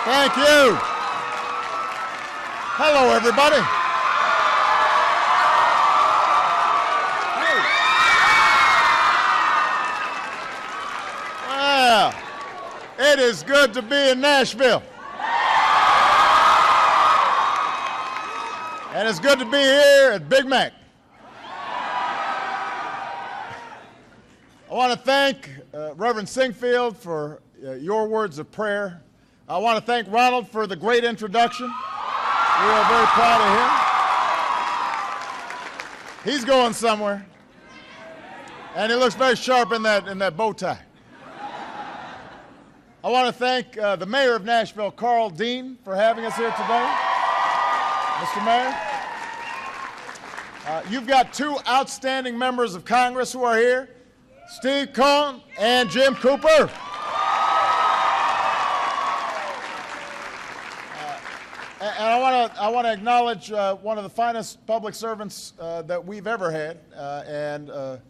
Thank you. Hello, everybody. Well, it is good to be in Nashville. And it's good to be here at Big Mac. I want to thank Reverend Singfield for your words of prayer. I want to thank Ronald for the great introduction. We are very proud of him. He's going somewhere. And he looks very sharp in that bow tie. I want to thank the mayor of Nashville, Carl Dean, for having us here today. Mr. Mayor, you've got two outstanding members of Congress who are here, Steve Cohen and Jim Cooper. And I want to acknowledge one of the finest public servants that we've ever had, and a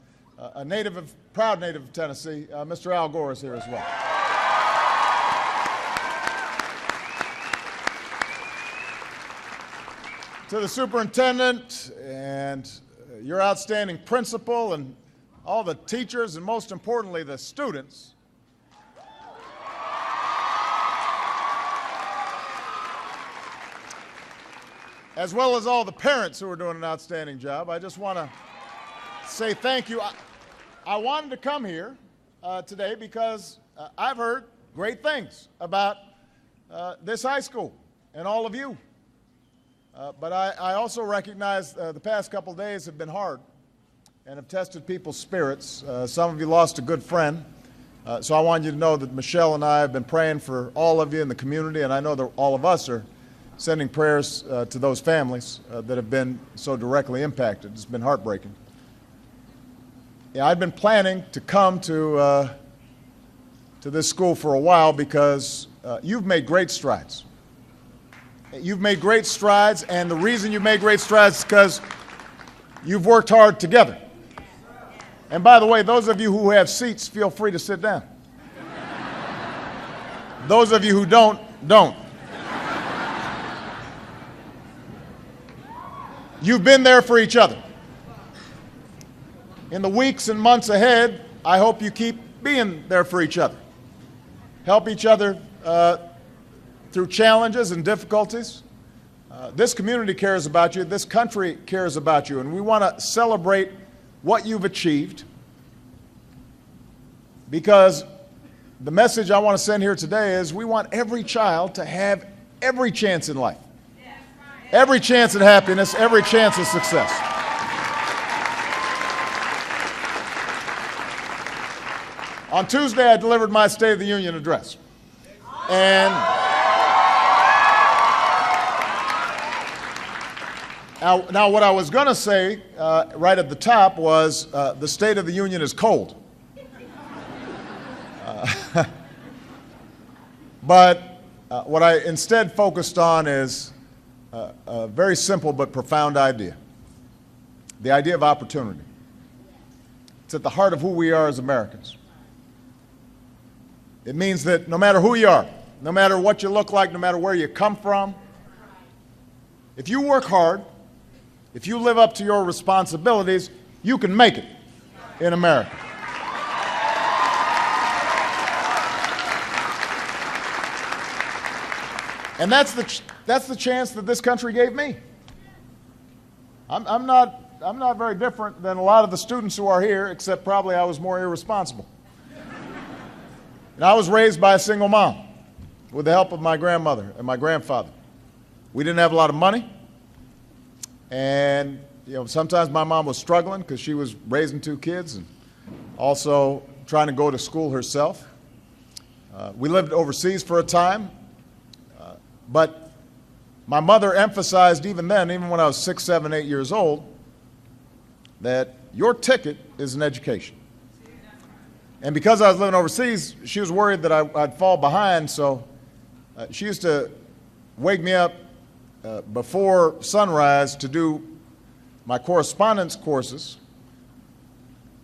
proud native of Tennessee, Mr. Al Gore is here as well. To the superintendent and your outstanding principal and all the teachers, and most importantly, the students, as well as all the parents who are doing an outstanding job, I just want to say thank you. I wanted to come here today because I've heard great things about this high school and all of you. But I also recognize the past couple days have been hard and have tested people's spirits. Some of you lost a good friend. So I want you to know that Michelle and I have been praying for all of you in the community, and I know that all of us are sending prayers to those families that have been so directly impacted. It's been heartbreaking. Yeah, I've been planning to come to this school for a while because you've made great strides. You've made great strides, and the reason you've made great strides is because you've worked hard together. And by the way, those of you who have seats, feel free to sit down. Those of you who don't. You've been there for each other. In the weeks and months ahead, I hope you keep being there for each other. Help each other through challenges and difficulties. This community cares about you. This country cares about you. And we want to celebrate what you've achieved, because the message I want to send here today is we want every child to have every chance in life. Every chance at happiness, every chance of success. On Tuesday, I delivered my State of the Union address. And now what I was going to say right at the top was the State of the Union is cold. But what I instead focused on is a very simple but profound idea. The idea of opportunity. It's at the heart of who we are as Americans. It means that no matter who you are, no matter what you look like, no matter where you come from, if you work hard, if you live up to your responsibilities, you can make it in America. And that's the chance that this country gave me. I'm not very different than a lot of the students who are here, except probably I was more irresponsible. And I was raised by a single mom with the help of my grandmother and my grandfather. We didn't have a lot of money, and sometimes my mom was struggling because she was raising two kids and also trying to go to school herself. We lived overseas for a time. But my mother emphasized even then, even when I was 6, 7, 8 years old, that your ticket is an education. And because I was living overseas, she was worried that I'd fall behind, so she used to wake me up before sunrise to do my correspondence courses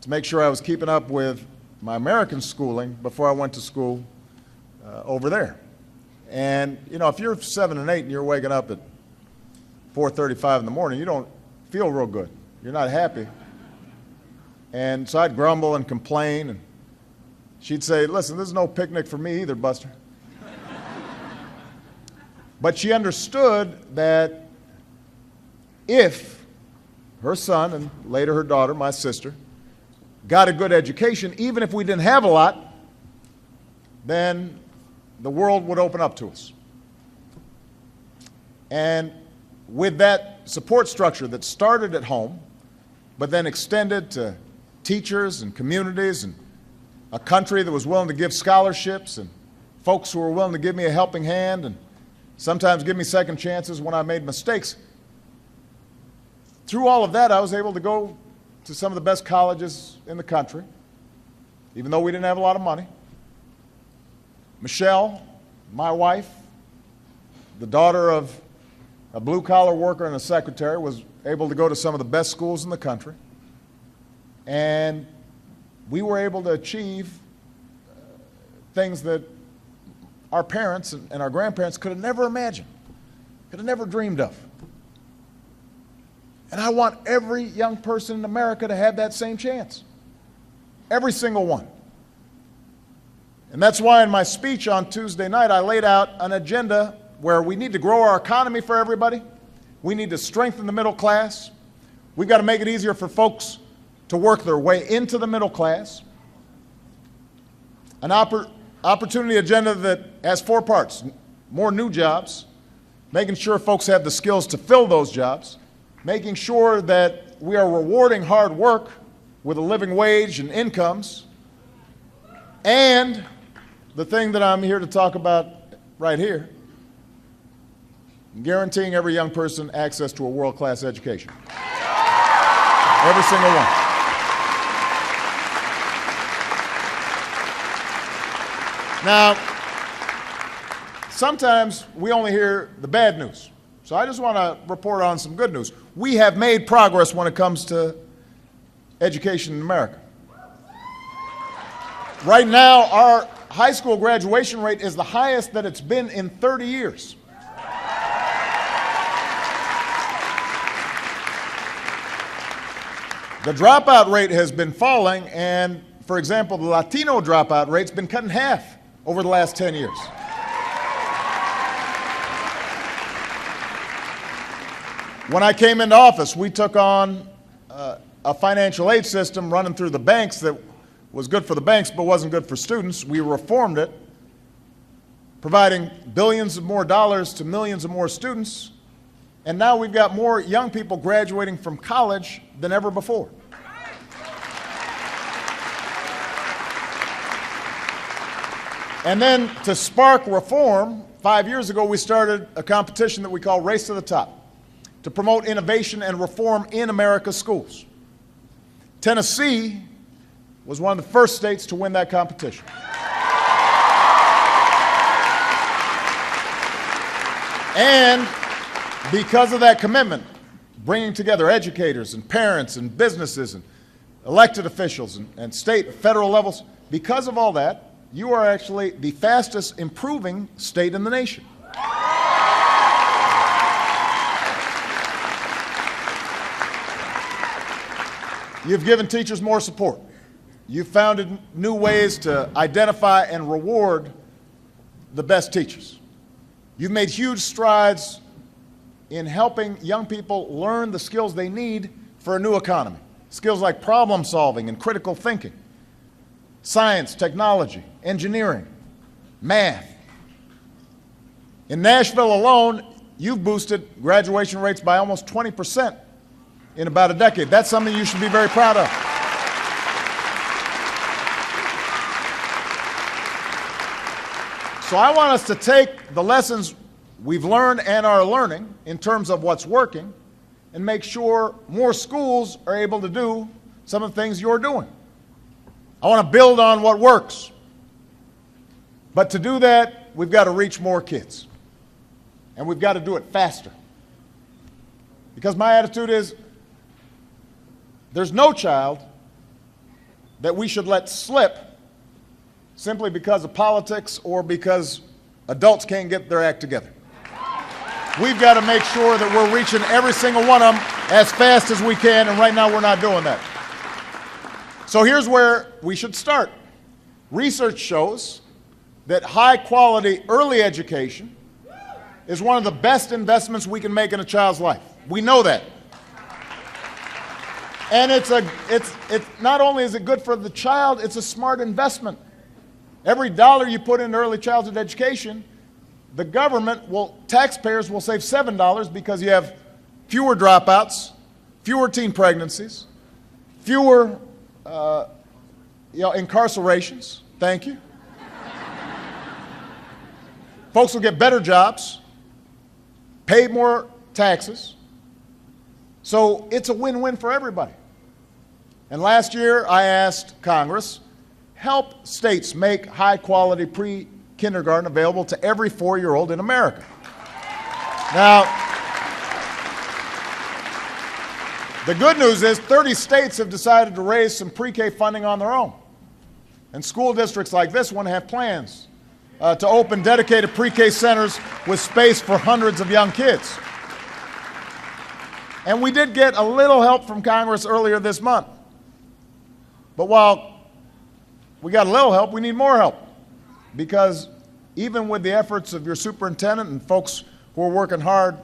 to make sure I was keeping up with my American schooling before I went to school over there. And, you know, if you're 7 and 8 and you're waking up at 4:35 in the morning, you don't feel real good. You're not happy. And so I'd grumble and complain, and she'd say, listen, this is no picnic for me either, Buster. But she understood that if her son, and later her daughter, my sister, got a good education, even if we didn't have a lot, then the world would open up to us. And with that support structure that started at home, but then extended to teachers and communities and a country that was willing to give scholarships and folks who were willing to give me a helping hand and sometimes give me second chances when I made mistakes. Through all of that, I was able to go to some of the best colleges in the country, even though we didn't have a lot of money. Michelle, my wife, the daughter of a blue-collar worker and a secretary, was able to go to some of the best schools in the country. And we were able to achieve things that our parents and our grandparents could have never imagined, could have never dreamed of. And I want every young person in America to have that same chance. Every single one. And that's why in my speech on Tuesday night, I laid out an agenda where we need to grow our economy for everybody. We need to strengthen the middle class. We've got to make it easier for folks to work their way into the middle class. An opportunity agenda that has 4 parts. More new jobs, making sure folks have the skills to fill those jobs, making sure that we are rewarding hard work with a living wage and incomes, and the thing that I'm here to talk about right here, guaranteeing every young person access to a world-class education. Every single one. Now, sometimes we only hear the bad news. So I just want to report on some good news. We have made progress when it comes to education in America. Right now, our high school graduation rate is the highest that it's been in 30 years. The dropout rate has been falling, and for example, the Latino dropout rate's been cut in half over the last 10 years. When I came into office, we took on a financial aid system running through the banks that was good for the banks but wasn't good for students. We reformed it, providing billions of more dollars to millions of more students, and now we've got more young people graduating from college than ever before. And then to spark reform, 5 years ago we started a competition that we call Race to the Top to promote innovation and reform in America's schools. Tennessee was one of the first states to win that competition. And because of that commitment, bringing together educators and parents and businesses and elected officials and state and federal levels, because of all that, you are actually the fastest improving state in the nation. You've given teachers more support. You've founded new ways to identify and reward the best teachers. You've made huge strides in helping young people learn the skills they need for a new economy. Skills like problem solving and critical thinking, science, technology, engineering, math. In Nashville alone, you've boosted graduation rates by almost 20% in about a decade. That's something you should be very proud of. So I want us to take the lessons we've learned and are learning in terms of what's working and make sure more schools are able to do some of the things you're doing. I want to build on what works. But to do that, we've got to reach more kids. And we've got to do it faster. Because my attitude is, there's no child that we should let slip simply because of politics or because adults can't get their act together. We've got to make sure that we're reaching every single one of them as fast as we can, and right now we're not doing that. So here's where we should start. Research shows that high-quality early education is one of the best investments we can make in a child's life. We know that. And it's not only is it good for the child, it's a smart investment. Every dollar you put into early childhood education, the government taxpayers will save $7 because you have fewer dropouts, fewer teen pregnancies, fewer incarcerations. Thank you. Folks will get better jobs, pay more taxes. So it's a win-win for everybody. And last year I asked Congress, help states make high-quality pre-kindergarten available to every 4-year-old in America. Now, the good news is 30 states have decided to raise some pre-K funding on their own. And school districts like this one have plans to open dedicated pre-K centers with space for hundreds of young kids. And we did get a little help from Congress earlier this month. But while we got a little help, we need more help. Because even with the efforts of your superintendent and folks who are working hard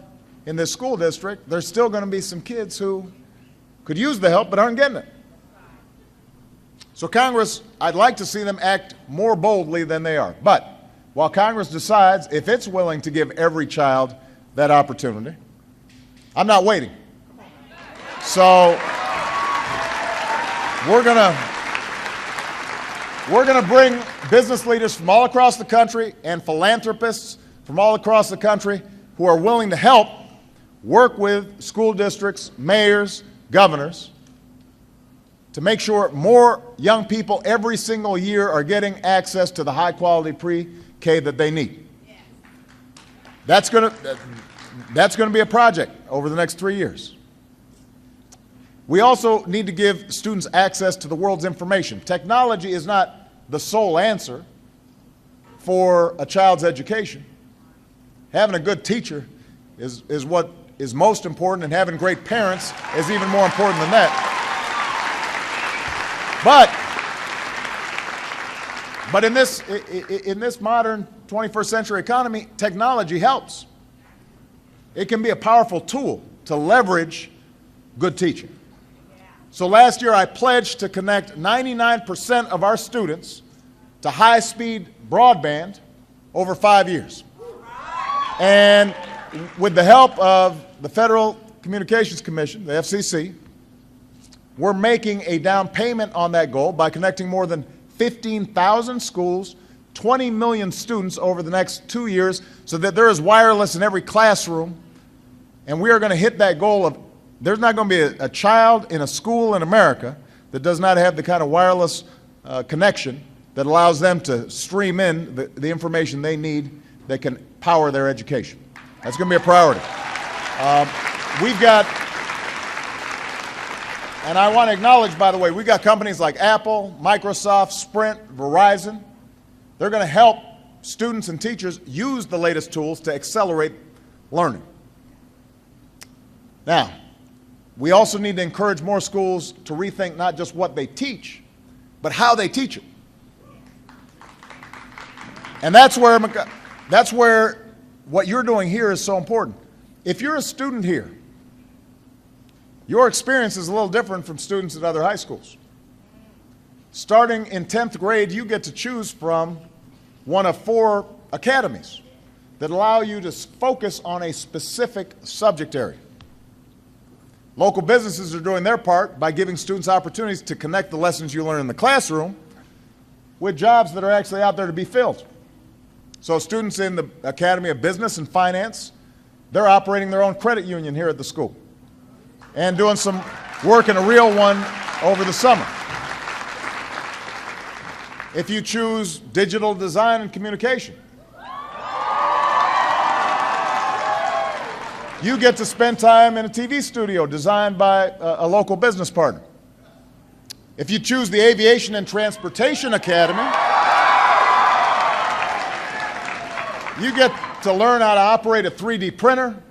in this school district, there's still going to be some kids who could use the help but aren't getting it. So Congress, I'd like to see them act more boldly than they are. But while Congress decides if it's willing to give every child that opportunity, I'm not waiting. So we're gonna bring business leaders from all across the country and philanthropists from all across the country who are willing to help work with school districts, mayors, governors to make sure more young people every single year are getting access to the high-quality pre-K that they need. That's going to be a project over the next 3 years. We also need to give students access to the world's information. Technology is not the sole answer for a child's education. Having a good teacher is what is most important, and having great parents is even more important than that. But in this modern 21st century economy, technology helps. It can be a powerful tool to leverage good teaching. So last year I pledged to connect 99% of our students to high-speed broadband over 5 years. And with the help of the Federal Communications Commission, the FCC, we're making a down payment on that goal by connecting more than 15,000 schools, 20 million students over the next 2 years, so that there is wireless in every classroom. And we are going to hit that goal of there's not going to be a child in a school in America that does not have the kind of wireless connection that allows them to stream in the information they need that can power their education. That's going to be a priority. We've got, and I want to acknowledge, by the way, we've got companies like Apple, Microsoft, Sprint, Verizon. They're going to help students and teachers use the latest tools to accelerate learning. Now, we also need to encourage more schools to rethink not just what they teach, but how they teach it. And that's where what you're doing here is so important. If you're a student here, your experience is a little different from students at other high schools. Starting in 10th grade, you get to choose from one of 4 academies that allow you to focus on a specific subject area. Local businesses are doing their part by giving students opportunities to connect the lessons you learn in the classroom with jobs that are actually out there to be filled. So students in the Academy of Business and Finance, they're operating their own credit union here at the school and doing some work in a real one over the summer. If you choose digital design and communication, you get to spend time in a TV studio designed by a local business partner. If you choose the Aviation and Transportation Academy, You get to learn how to operate a 3D printer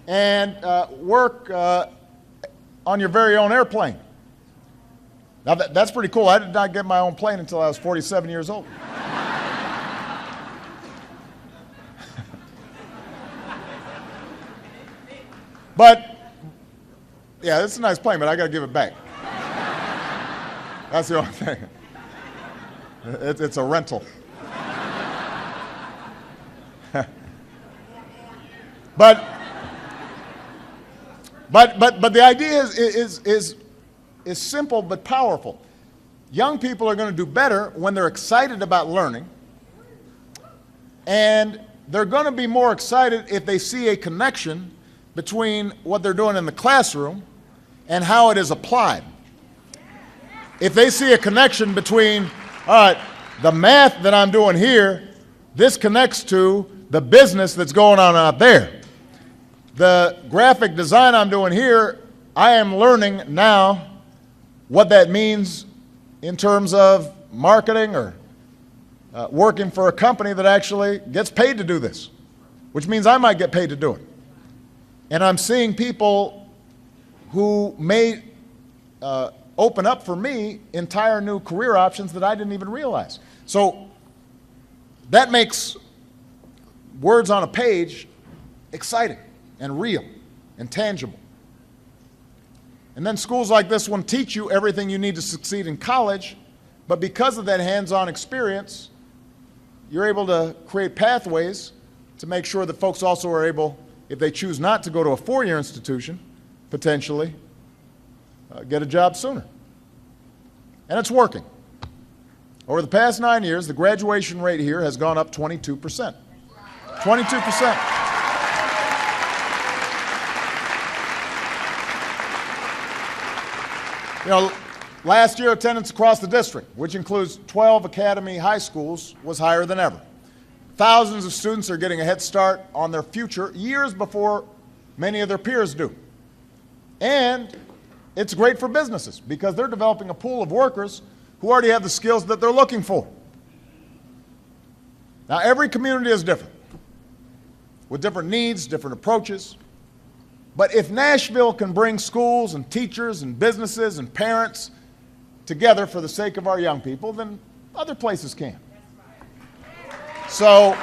and work on your very own airplane. Now, that's pretty cool. I did not get my own plane until I was 47 years old. But, yeah, it's a nice plane, but I got to give it back. That's the only thing. It's a rental. But the idea is simple but powerful. Young people are going to do better when they're excited about learning, and they're going to be more excited if they see a connection between what they're doing in the classroom and how it is applied. If they see a connection between, all right, the math that I'm doing here, this connects to the business that's going on out there. The graphic design I'm doing here, I am learning now what that means in terms of marketing or working for a company that actually gets paid to do this, which means I might get paid to do it. And I'm seeing people who may open up for me entire new career options that I didn't even realize. So that makes words on a page exciting and real and tangible. And then schools like this one teach you everything you need to succeed in college, but because of that hands-on experience, you're able to create pathways to make sure that folks also are able, if they choose not to go to a four-year institution, potentially get a job sooner. And it's working. Over the past 9 years, the graduation rate here has gone up 22%. 22%. You know, last year attendance across the district, which includes 12 academy high schools, was higher than ever. Thousands of students are getting a head start on their future years before many of their peers do. And it's great for businesses because they're developing a pool of workers who already have the skills that they're looking for. Now, every community is different, with different needs, different approaches. But if Nashville can bring schools and teachers and businesses and parents together for the sake of our young people, then other places can. So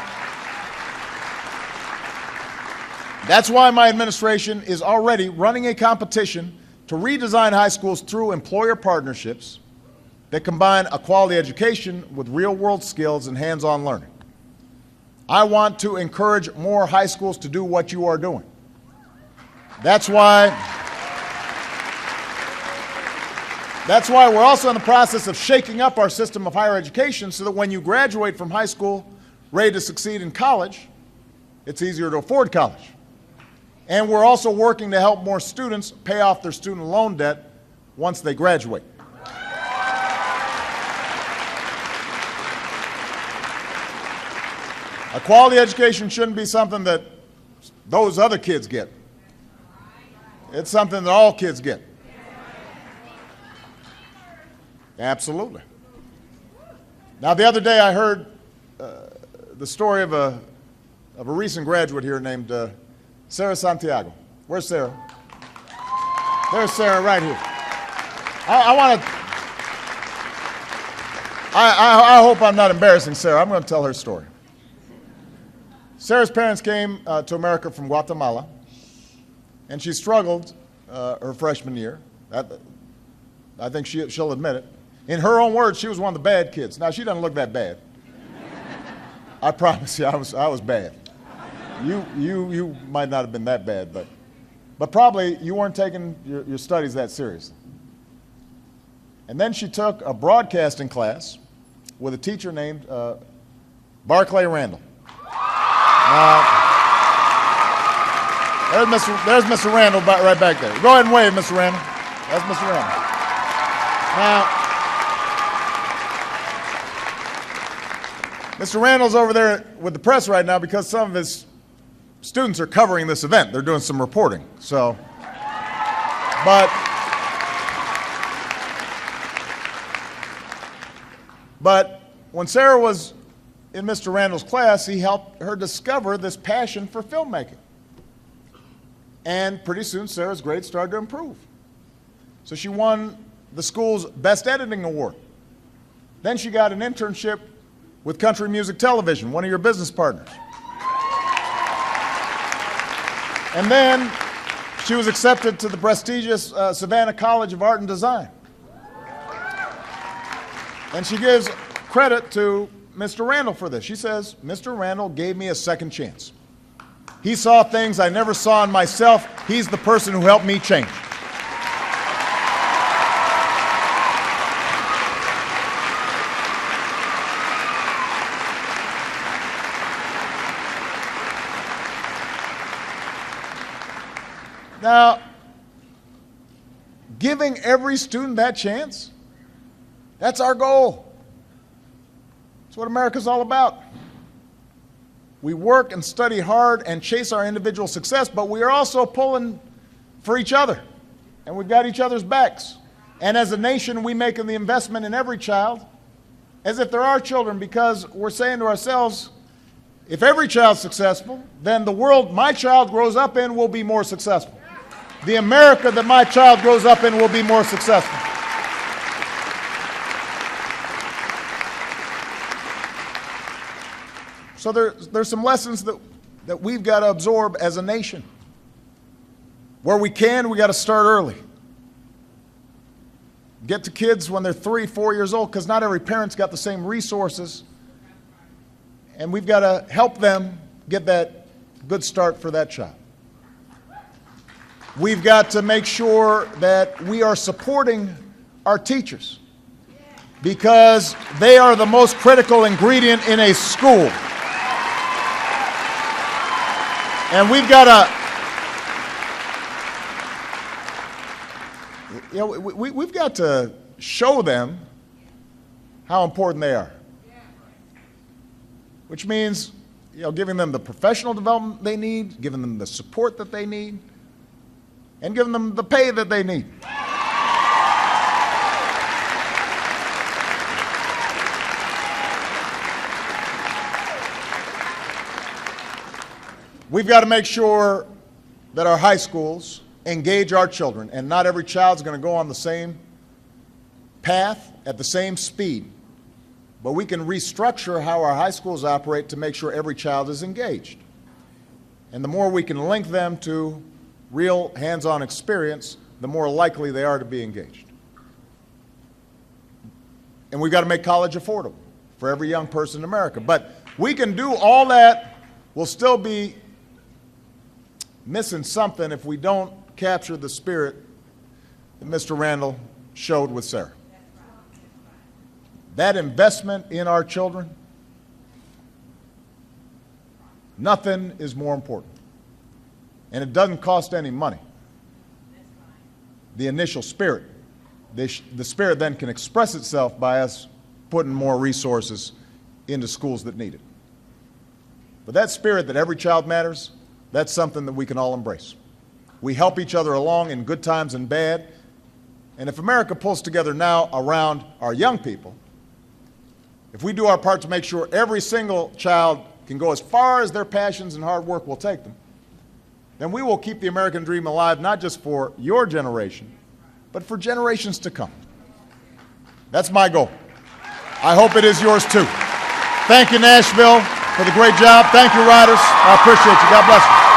that's why my administration is already running a competition to redesign high schools through employer partnerships that combine a quality education with real-world skills and hands-on learning. I want to encourage more high schools to do what you are doing. That's why we're also in the process of shaking up our system of higher education so that when you graduate from high school ready to succeed in college, it's easier to afford college. And we're also working to help more students pay off their student loan debt once they graduate. A quality education shouldn't be something that those other kids get. It's something that all kids get. Absolutely. Now, the other day I heard the story of a recent graduate here named Sarah Santiago. Where's Sarah? There's Sarah right here. I hope I'm not embarrassing Sarah. I'm going to tell her story. Sarah's parents came to America from Guatemala, and she struggled her freshman year. I think she'll admit it. In her own words, she was one of the bad kids. Now, she doesn't look that bad. I promise you, I was bad. You might not have been that bad, but probably you weren't taking your studies that seriously. And then she took a broadcasting class with a teacher named Barclay Randall. There's Mr. Randall right back there. Go ahead and wave, Mr. Randall. That's Mr. Randall. Now, Mr. Randall's over there with the press right now because some of his students are covering this event. They're doing some reporting. So, but when Sarah was in Mr. Randall's class, he helped her discover this passion for filmmaking. And pretty soon, Sarah's grades started to improve. So she won the school's Best Editing Award. Then she got an internship with Country Music Television, one of your business partners. And then she was accepted to the prestigious Savannah College of Art and Design. And she gives credit to Mr. Randall for this. She says, Mr. Randall gave me a second chance. He saw things I never saw in myself. He's the person who helped me change. Now, giving every student that chance, that's our goal. That's what America's all about. We work and study hard and chase our individual success, but we are also pulling for each other, and we've got each other's backs. And as a nation, we make the investment in every child as if they're our children, because we're saying to ourselves, if every child's successful, then the world my child grows up in will be more successful. The America that my child grows up in will be more successful. So there's some lessons that we've got to absorb as a nation. Where we can, we got to start early. Get to kids when they're 3, 4 years old, because not every parent's got the same resources. And we've got to help them get that good start for that child. We've got to make sure that we are supporting our teachers, because they are the most critical ingredient in a school. And we've got to, we've got to show them how important they are. Which means, giving them the professional development they need, giving them the support that they need, and giving them the pay that they need. We've got to make sure that our high schools engage our children, and not every child's going to go on the same path at the same speed. But we can restructure how our high schools operate to make sure every child is engaged. And the more we can link them to real hands-on experience, the more likely they are to be engaged. And we've got to make college affordable for every young person in America. But we can do all that. We'll still be missing something if we don't capture the spirit that Mr. Randall showed with Sarah. That investment in our children, nothing is more important. And it doesn't cost any money. The initial spirit. The spirit then can express itself by us putting more resources into schools that need it. But that spirit that every child matters, that's something that we can all embrace. We help each other along in good times and bad. And if America pulls together now around our young people, if we do our part to make sure every single child can go as far as their passions and hard work will take them, then we will keep the American dream alive, not just for your generation, but for generations to come. That's my goal. I hope it is yours too. Thank you, Nashville, for the great job. Thank you, riders. I appreciate you. God bless you.